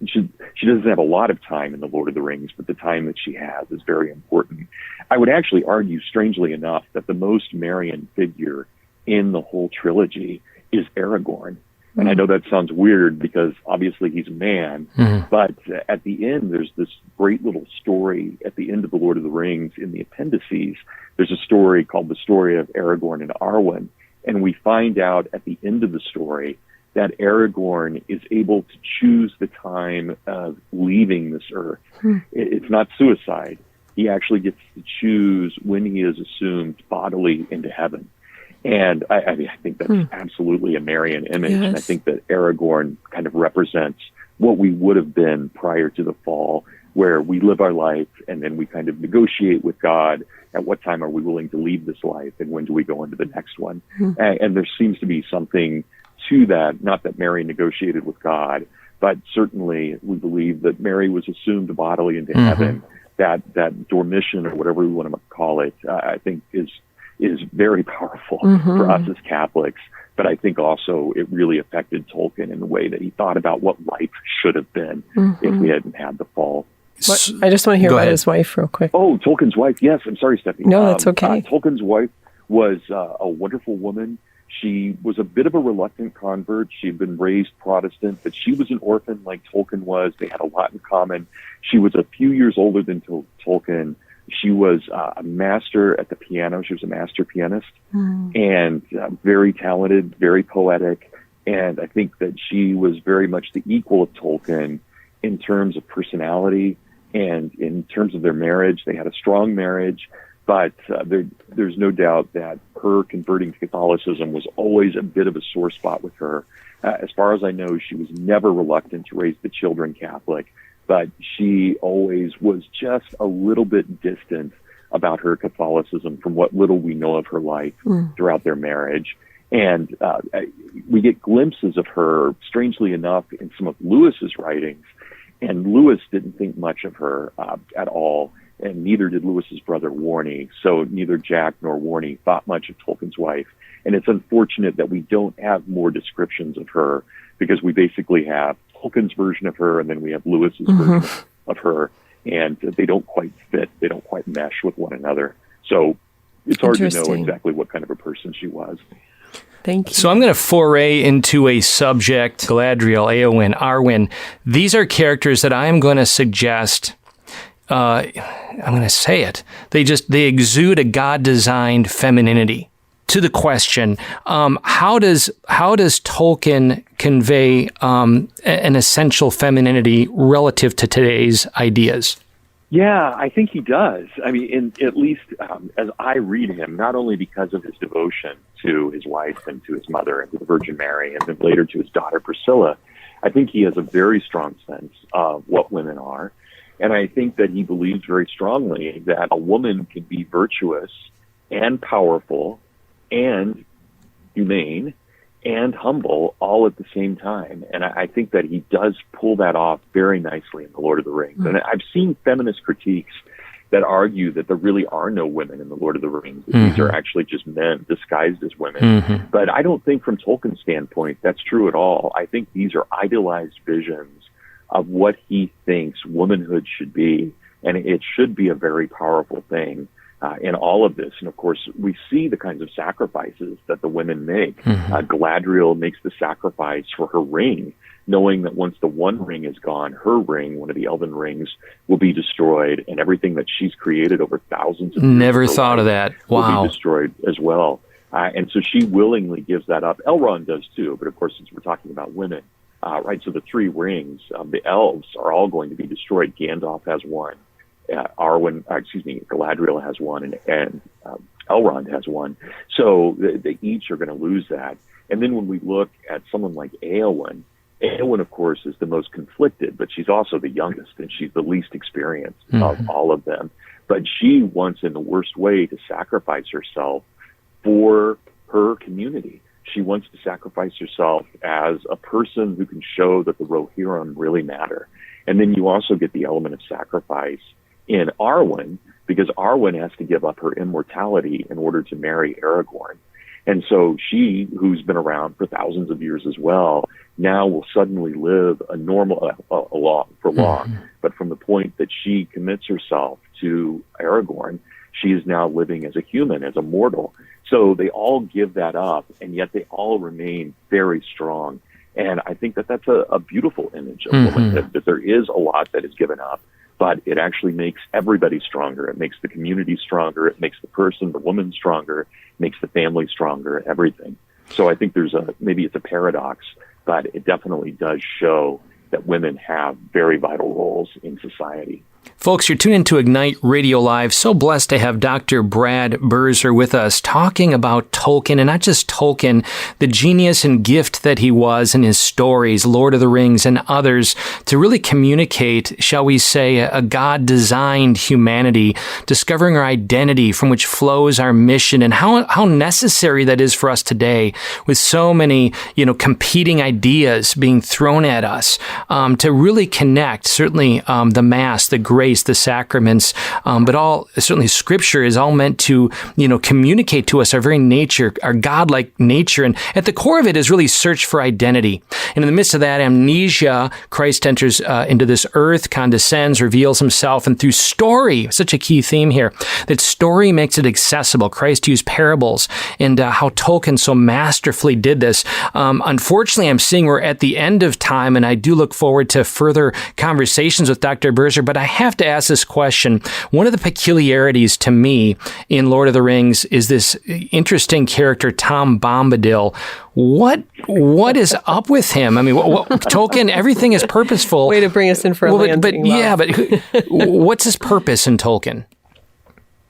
She doesn't have a lot of time in The Lord of the Rings, but the time that she has is very important. I would actually argue, strangely enough, that the most Marian figure in the whole trilogy is Aragorn. And I know that sounds weird because obviously he's a man, but at the end, there's this great little story at the end of The Lord of the Rings in the appendices. There's a story called The Story of Aragorn and Arwen. And we find out at the end of the story that Aragorn is able to choose the time of leaving this earth. It's not suicide. He actually gets to choose when he is assumed bodily into heaven. And I think that's absolutely a Marian image. Yes. And I think that Aragorn kind of represents what we would have been prior to the fall, where we live our life and then we kind of negotiate with God. At what time are we willing to leave this life and when do we go into the next one? And there seems to be something to that, not that Mary negotiated with God, but certainly we believe that Mary was assumed bodily into heaven. That dormition or whatever we want to call it, I think is very powerful for us as Catholics. But I think also it really affected Tolkien in the way that he thought about what life should have been if we hadn't had the fall. I just want to hear about his wife real quick. Oh, Tolkien's wife. Yes. I'm sorry, Stephanie. No, that's okay. Tolkien's wife was a wonderful woman. She was a bit of a reluctant convert. She had been raised Protestant, but she was an orphan like Tolkien was. They had a lot in common. She was a few years older than Tolkien. She was a master at the piano. She was a master pianist and very talented, very poetic. And I think that she was very much the equal of Tolkien in terms of personality and in terms of their marriage. They had a strong marriage, but there's no doubt that her converting to Catholicism was always a bit of a sore spot with her. As far as I know, she was never reluctant to raise the children Catholic, but she always was just a little bit distant about her Catholicism from what little we know of her life throughout their marriage. And we get glimpses of her, strangely enough, in some of Lewis's writings. And Lewis didn't think much of her at all, and neither did Lewis's brother Warnie. So neither Jack nor Warnie thought much of Tolkien's wife. And it's unfortunate that we don't have more descriptions of her, because we basically have Tolkien's version of her, and then we have Lewis's version of her, and they don't quite fit. They don't quite mesh with one another. So it's hard to know exactly what kind of a person she was. Thank you. So I'm going to foray into a subject, Galadriel, Éowyn, Arwen. These are characters that I am going to suggest, I'm going to say it, they exude a God-designed femininity. To the question, how does Tolkien convey an essential femininity relative to today's ideas? Yeah, I think he does. I mean, at least as I read him, not only because of his devotion to his wife and to his mother and to the Virgin Mary, and then later to his daughter Priscilla, I think he has a very strong sense of what women are. And I think that he believes very strongly that a woman can be virtuous and powerful and humane and humble all at the same time. And I think that he does pull that off very nicely in The Lord of the Rings. And I've seen feminist critiques that argue that there really are no women in The Lord of the Rings. That these are actually just men disguised as women. But I don't think from Tolkien's standpoint that's true at all. I think these are idealized visions of what he thinks womanhood should be. And it should be a very powerful thing. In all of this. And of course, we see the kinds of sacrifices that the women make. Galadriel makes the sacrifice for her ring, knowing that once the One Ring is gone, her ring, one of the Elven rings, will be destroyed, and everything that she's created over thousands of years. Never thought of that. Wow. Will be destroyed as well. And so she willingly gives that up. Elrond does too, but of course, since we're talking about women, right? So the three rings, the elves are all going to be destroyed. Gandalf has one. Galadriel has one, and Elrond has one. So they each are going to lose that. And then when we look at someone like Éowyn, of course, is the most conflicted, but she's also the youngest, and she's the least experienced of all of them. But she wants, in the worst way, to sacrifice herself for her community. She wants to sacrifice herself as a person who can show that the Rohirrim really matter. And then you also get the element of sacrifice in Arwen, because Arwen has to give up her immortality in order to marry Aragorn. And so she, who's been around for thousands of years as well, now will suddenly live a normal, long. But from the point that she commits herself to Aragorn, she is now living as a human, as a mortal. So they all give that up, and yet they all remain very strong. And I think that that's a beautiful image of womanhood, that there is a lot that is given up, but it actually makes everybody stronger. It makes the community stronger. It makes the person, the woman stronger. It makes the family stronger, everything. So I think maybe it's a paradox, but it definitely does show that women have very vital roles in society. Folks, you're tuned into Ignite Radio Live. So blessed to have Dr. Brad Birzer with us talking about Tolkien, and not just Tolkien, the genius and gift that he was in his stories, Lord of the Rings and others, to really communicate, shall we say, a God-designed humanity, discovering our identity from which flows our mission, and how necessary that is for us today with so many, competing ideas being thrown at us, to really connect, certainly the mass, the grace, the sacraments, but all, certainly Scripture is all meant to, communicate to us our very nature, our godlike nature. And at the core of it is really search for identity. And in the midst of that amnesia, Christ enters into this earth, condescends, reveals himself, and through story, such a key theme here, that story makes it accessible. Christ used parables, and how Tolkien so masterfully did this. Unfortunately, I'm seeing we're at the end of time, and I do look forward to further conversations with Dr. Birzer, but I have to ask this question. One of the peculiarities to me in Lord of the Rings is this interesting character, Tom Bombadil. What is up with him? I mean, Tolkien, everything is purposeful. Way to bring us in for a landing. But what's his purpose in Tolkien?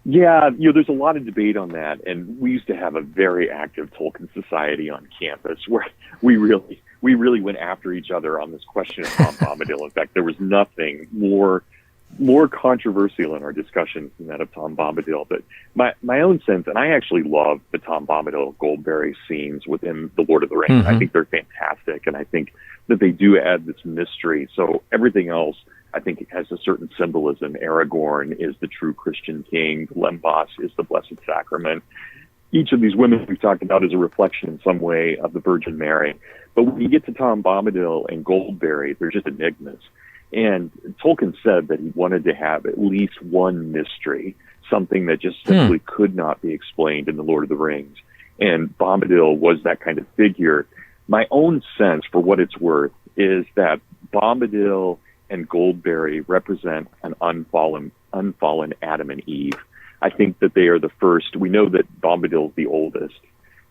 Yeah, there's a lot of debate on that, and we used to have a very active Tolkien society on campus where we really went after each other on this question of Tom Bombadil. In fact, there was nothing more controversial in our discussions than that of Tom Bombadil. But my own sense, and I actually love the Tom Bombadil Goldberry scenes within The Lord of the Rings. I think they're fantastic, and I think that they do add this mystery. So everything else, I think it has a certain symbolism. Aragorn is the true Christian king. Lembas is the Blessed Sacrament. Each of these women we've talked about is a reflection in some way of the Virgin Mary. But when you get to Tom Bombadil and Goldberry, they're just enigmas. And Tolkien said that he wanted to have at least one mystery, something that just simply could not be explained in The Lord of the Rings. And Bombadil was that kind of figure. My own sense, for what it's worth, is that Bombadil and Goldberry represent an unfallen Adam and Eve. I think that they are the first. We know that Bombadil is the oldest,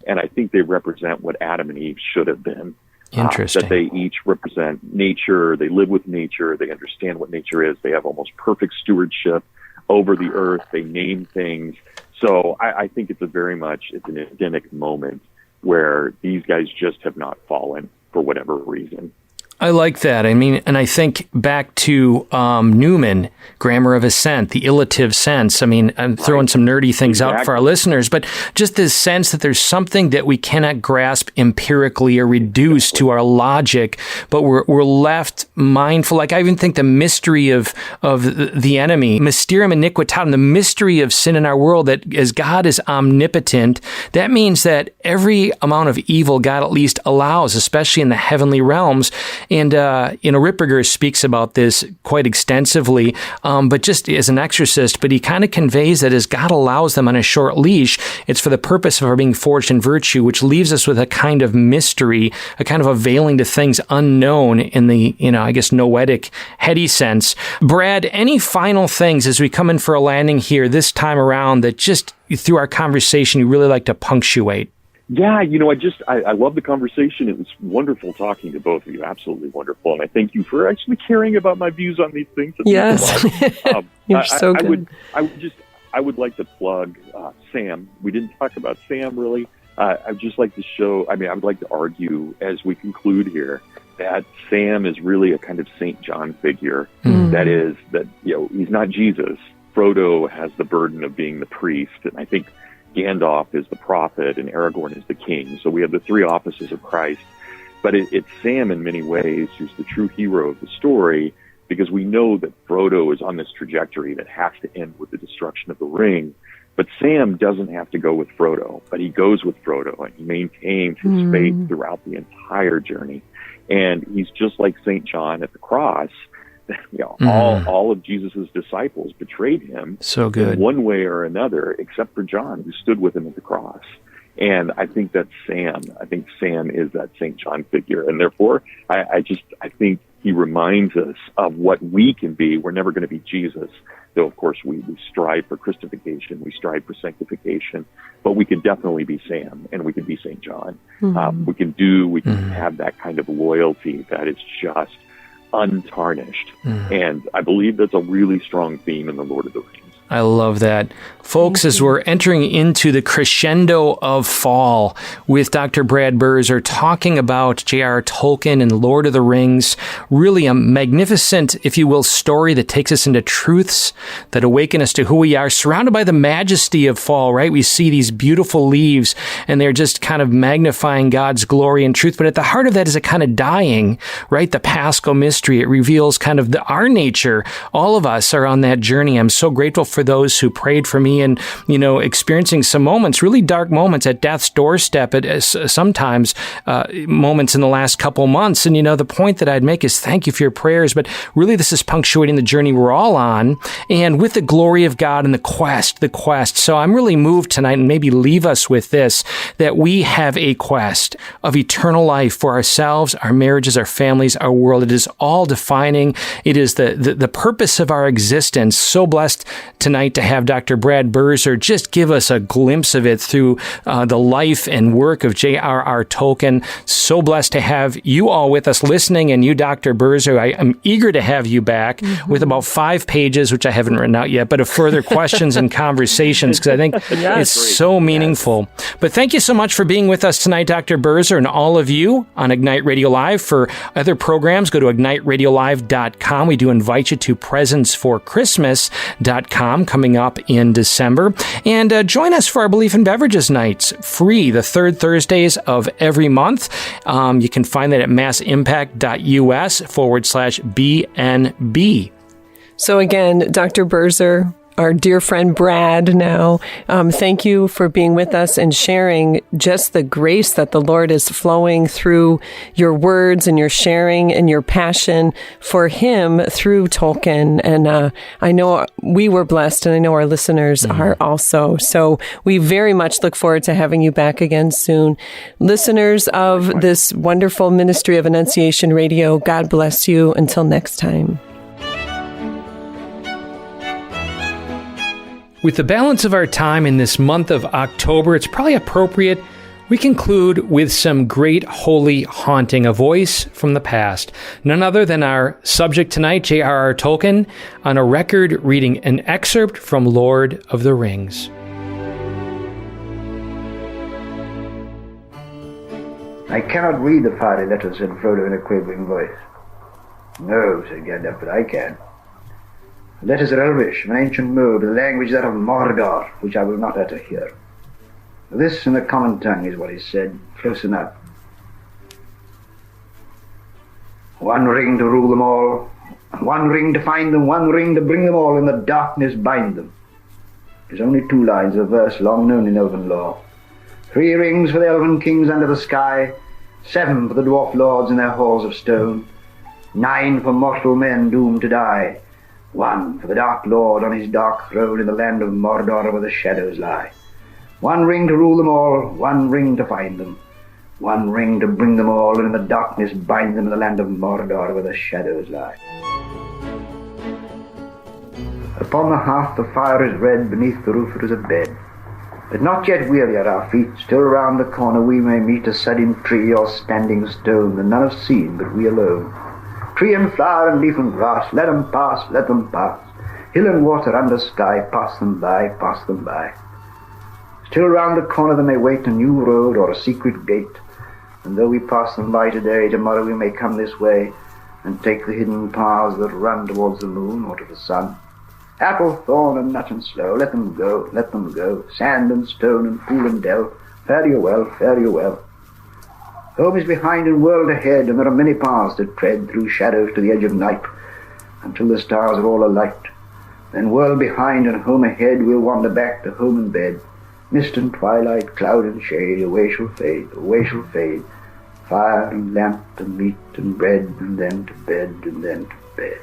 and I think they represent what Adam and Eve should have been. Interesting. That they each represent nature. They live with nature. They understand what nature is. They have almost perfect stewardship over the earth. They name things. So I think it's an Edenic moment where these guys just have not fallen for whatever reason. I like that. I mean, and I think back to Newman, Grammar of Assent, the illative sense. I mean, I'm throwing some nerdy things out for our listeners, but just this sense that there's something that we cannot grasp empirically or reduce to our logic, but we're left mindful. Like I even think the mystery of the enemy, mysterium iniquitatum, the mystery of sin in our world, that as God is omnipotent, that means that every amount of evil God at least allows, especially in the heavenly realms. And, Ripperger speaks about this quite extensively, but just as an exorcist, but he kind of conveys that as God allows them on a short leash, it's for the purpose of our being forged in virtue, which leaves us with a kind of mystery, a kind of a veiling to things unknown in the, noetic, heady sense. Brad, any final things as we come in for a landing here this time around that just through our conversation you really like to punctuate? Yeah, I love the conversation. It was wonderful talking to both of you. Absolutely wonderful. And I thank you for actually caring about my views on these things. Yes. You're so good. I would like to plug Sam. We didn't talk about Sam really. I'd just like to I would like to argue as we conclude here that Sam is really a kind of St. John figure. That is, he's not Jesus. Frodo has the burden of being the priest. And I think Gandalf is the prophet and Aragorn is the king. So we have the three offices of Christ. But it's Sam in many ways who's the true hero of the story, because we know that Frodo is on this trajectory that has to end with the destruction of the ring. But Sam doesn't have to go with Frodo, but he goes with Frodo and he maintains his faith throughout the entire journey. And he's just like St. John at the cross. All of Jesus' disciples betrayed him in one way or another, except for John, who stood with him at the cross. And I think that's Sam. I think Sam is that St. John figure. And therefore, I think he reminds us of what we can be. We're never going to be Jesus, though, of course, we strive for Christification. We strive for sanctification. But we can definitely be Sam, and we can be St. John. We can have that kind of loyalty that is just untarnished. And I believe that's a really strong theme in The Lord of the Rings. I love that. Folks, as we're entering into the crescendo of fall with Dr. Brad Birzer talking about J.R.R. Tolkien and Lord of the Rings, really a magnificent, if you will, story that takes us into truths that awaken us to who we are, surrounded by the majesty of fall, right? We see these beautiful leaves and they're just kind of magnifying God's glory and truth. But at the heart of that is a kind of dying, right? The Paschal mystery. It reveals kind of our nature. All of us are on that journey. I'm so grateful for those who prayed for me and, experiencing some moments, really dark moments at death's doorstep at sometimes moments in the last couple months. And, the point that I'd make is thank you for your prayers. But really, this is punctuating the journey we're all on and with the glory of God and the quest. So I'm really moved tonight and maybe leave us with this, that we have a quest of eternal life for ourselves, our marriages, our families, our world. It is all defining. It is the purpose of our existence. So blessed tonight to have Dr. Brad Birzer just give us a glimpse of it through the life and work of J.R.R. Tolkien. So blessed to have you all with us listening, and you, Dr. Birzer. I am eager to have you back with about 5 pages, which I haven't written out yet, but of further questions and conversations, because I think it's so meaningful. But thank you so much for being with us tonight, Dr. Birzer, and all of you on Ignite Radio Live. For other programs, go to igniteradiolive.com. We do invite you to presentsforchristmas.com coming up in December. And join us for our Belief in Beverages nights, free, the third Thursdays of every month. You can find that at massimpact.us/BNB. So again, Dr. Birzer, our dear friend Brad now, thank you for being with us and sharing just the grace that the Lord is flowing through your words and your sharing and your passion for Him through Tolkien. And I know we were blessed, and I know our listeners are also. So we very much look forward to having you back again soon. Listeners of this wonderful ministry of Annunciation Radio, God bless you. Until next time. With the balance of our time in this month of October, it's probably appropriate we conclude with some great holy haunting, a voice from the past. None other than our subject tonight, J.R.R. Tolkien, on a record reading an excerpt from Lord of the Rings. I cannot read the fiery letters, said Frodo in a quavering voice. No, said Gandalf, but I can. The letters are Elvish, of an ancient mode, the language that of Mordor, which I will not utter here. This in the common tongue is what is said, close enough. One ring to rule them all, one ring to find them, one ring to bring them all, in the darkness bind them. It is only 2 lines of verse long known in elven lore. 3 rings for the elven kings under the sky, 7 for the dwarf lords in their halls of stone, 9 for mortal men doomed to die, 1 for the Dark Lord on his dark throne in the land of Mordor where the shadows lie. 1 ring to rule them all, 1 ring to find them, 1 ring to bring them all, and in the darkness bind them in the land of Mordor where the shadows lie. Upon the hearth the fire is red, beneath the roof it is a bed. But not yet weary are our feet, still round the corner we may meet a sudden tree or standing stone that none have seen but we alone. Tree and flower and leaf and grass, let them pass, let them pass. Hill and water under sky, pass them by, pass them by. Still round the corner they may wait a new road or a secret gate, and though we pass them by today, tomorrow we may come this way and take the hidden paths that run towards the moon or to the sun. Apple, thorn, and nut and sloe, let them go, let them go. Sand and stone and pool and dell, fare you well, fare you well. Home is behind and world ahead, and there are many paths to tread through shadows to the edge of night, until the stars are all alight. Then world behind and home ahead, we'll wander back to home and bed. Mist and twilight, cloud and shade, away shall fade, away shall fade. Fire and lamp and meat and bread, and then to bed, and then to bed.